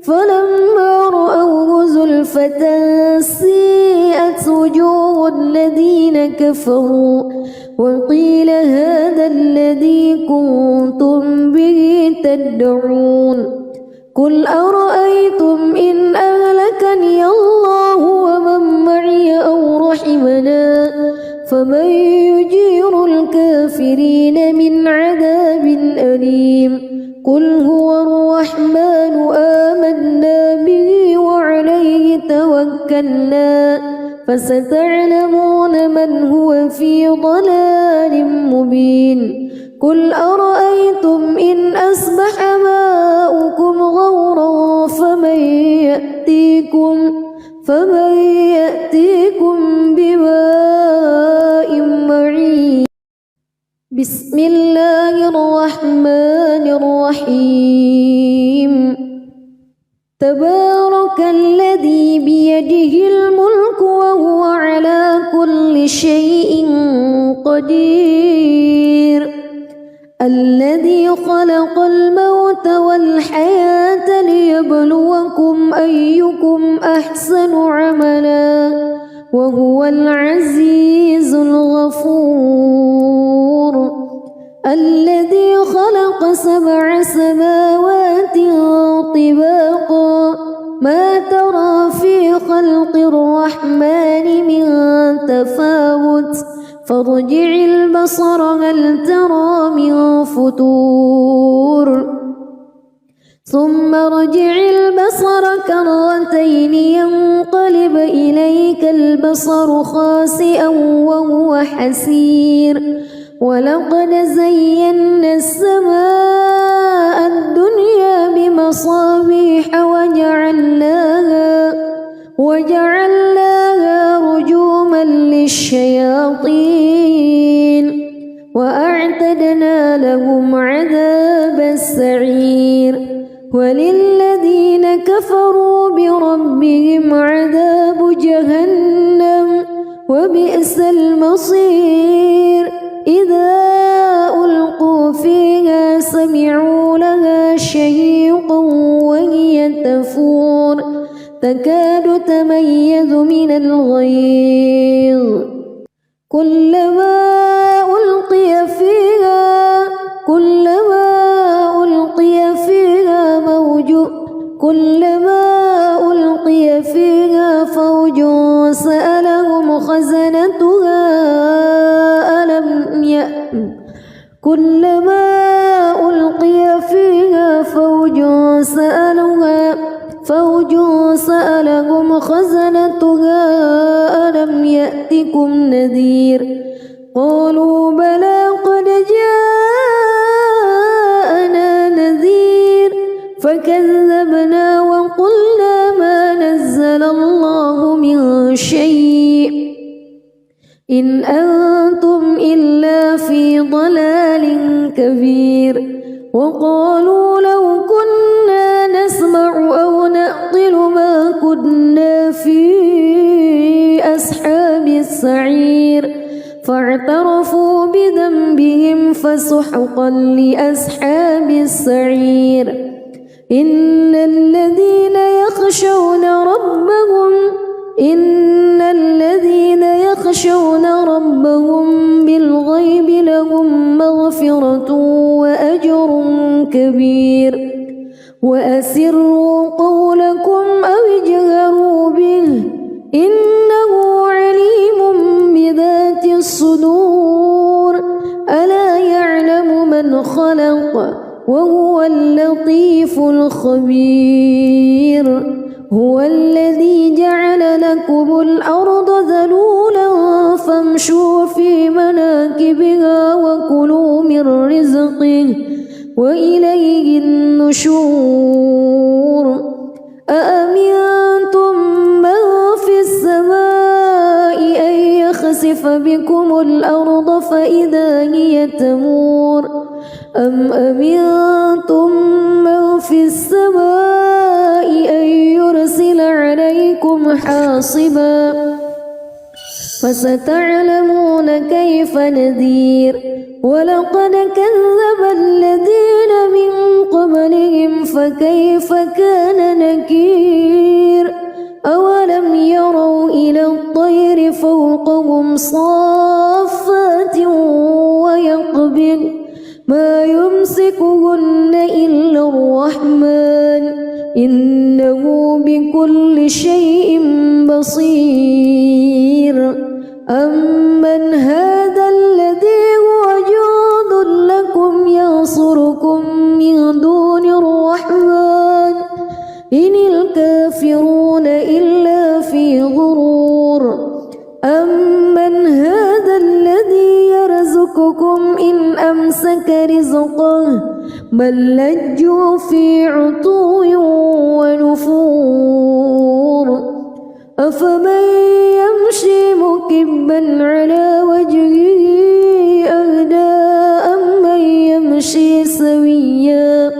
S1: فلما رأوه زلفة سيئت وجوه الذين كفروا وقيل هذا الذي كنتم به تدعون قل أرأيتم إن أهلكني الله ومن معي أو رحمنا فمن يجير الكافرين من عذاب أليم قل هو الرحمن آمنا به وعليه توكلنا فستعلمون من هو في ضلال مبين قل أرأيتم إن أصبح ماؤكم غورا فمن يأتيكم بماء معين بسم الله الرحمن الرحيم تبارك الذي بيده الملك وهو على كل شيء قدير الذي خلق الموت والحياة ليبلوكم أيكم أحسن عملا وهو العزيز الغفور الذي خلق 7 سماوات طباقا ما ترى في خلق الرحمن من تفاوت فارجع البصر هل ترى من فتور ثم ارجع البصر كرتين ينقلب إليك البصر خاسئا وهو حسير ولقد زينا السماء الدنيا بمصابيح وجعلناها رجوما للشياطين وأعتدنا لهم عذاب السعير وللذين كفروا بربهم عذاب جهنم وبئس المصير إذا ألقوا فيها سمعوا لها شهيقا وهي تفور تكاد تميز من الغيظ كلما ألقي فيها فوج سألهم خزنتها ألم يأتكم نذير قالوا بلى قد جاءنا نذير فكذبنا وقلنا ما نزل الله من شيء إن أنتم إلا في ضلال كبير وقالوا لو كنا السعير فاعترفوا بذنبهم فسحقا لأصحاب السعير إن الذين يخشون ربهم بالغيب لهم مغفرة وأجر كبير وأسروا قولكم أو اجهروا به إنه عليم بذات الصدور ألا يعلم من خلق وهو اللطيف الخبير هو الذي جعل لكم الأرض ذلولا فامشوا في مناكبها وكلوا من رزقه وإليه النشور أأمنتم من في السماء أن يخسف بكم الأرض فإذا هي تمور أم أمنتم من في السماء أن يرسل عليكم حاصبا فستعلمون كيف نذير ولقد كذب الذين من قبلهم فكيف كان نكير أولم يروا إلى الطير فوقهم صافات ويقبض ما يمسكهن إلا الرحمن إنه بكل شيء بصير أمن هذا الذي هو جند لكم ينصركم من دون الرحمن إن الكافرون إلا في غرور أمن هذا الذي يرزقكم إن أمسك رزقه بل لجوا في عتو ونفور أفمن يمشي مكبا على وجهه أهدى أمن يمشي سويا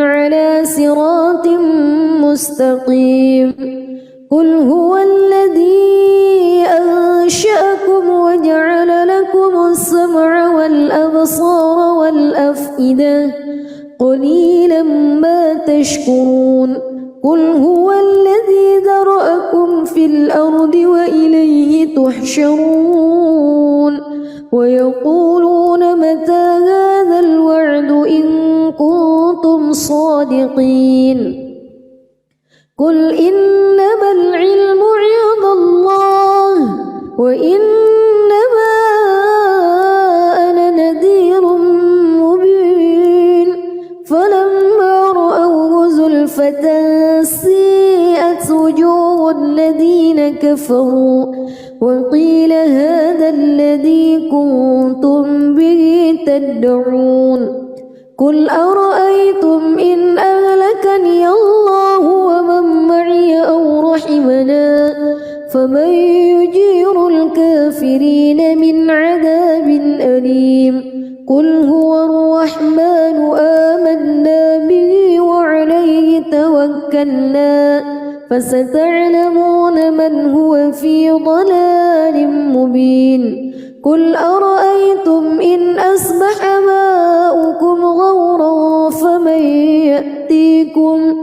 S1: على صراط مستقيم قل هو الذي أنشأكم وجعل لكم السمع والأبصار والأفئدة قليلا ما تشكرون قل هو الذي ذرأكم في الأرض وإليه تحشرون ويقولون متى هذا الوعد إن كنتم صادقين قل إنما العلم عند الله وإنما أنا نذير مبين فلما رأوه زلفة سيئت وجوه الذين كفروا وقيل هذا الذي كنتم به تدعون قل أرأيتم إن أهلكني الله ومن معي أو رحمنا فمن يجير الكافرين من عذاب أليم قل هو الرحمن آمنا به وعليه توكلنا فستعلمون من هو في ضلال مبين قل أرأيتم إن أصبح ماؤكم غورا فمن يأتيكم